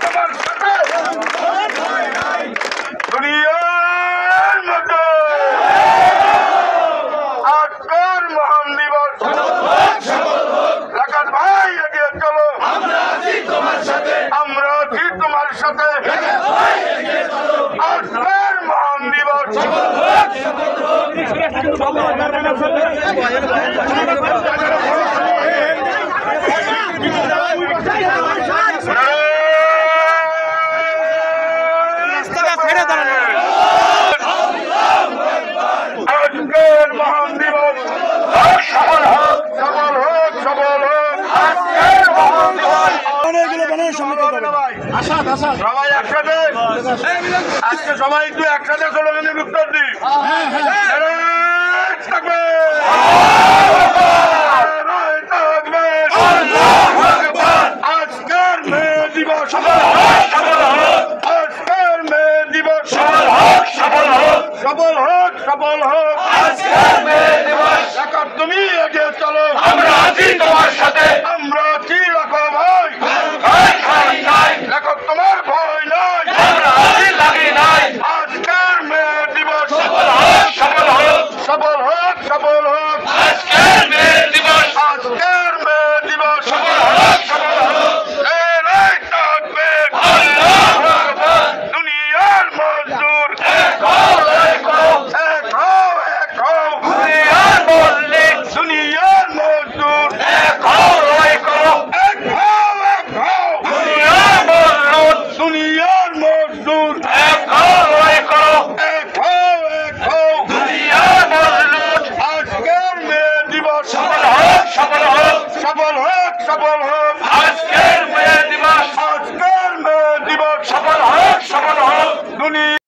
তোমার সাথে দুনিয়ার মধ্যে আজকের মহান দিবস লাকাত ভাই এগিয়ে চলো আমরা আছি তোমার সাথে আজকের মহান দিবস আজকের মহান দিবস সফল হোক সফল হোক সফল হোক আজকের মহান দিবস সবাই একসাথে আজকে সবাই একটু একসাথে স্লোগানের উত্তর দিই থাকবে আজকের মে দিবস আজকের মে দিবস সফল হোক সফল হোক তুমি এগিয়ে চলো আমরা আছি তোমার সাথে আমরা কি রাখো ভাই দেখো তোমার ভয় নাই আজকের মে দিবস সফল হোক সফল হোক আজকের মে দিবস সফল হোক দুনিয়ার মজদুর এক হও দুনিয়ার মজদুর এক হও দুনিয়ার মজদুর আজকের মে দিবস সফল হোক আজকের মে দিবস সফল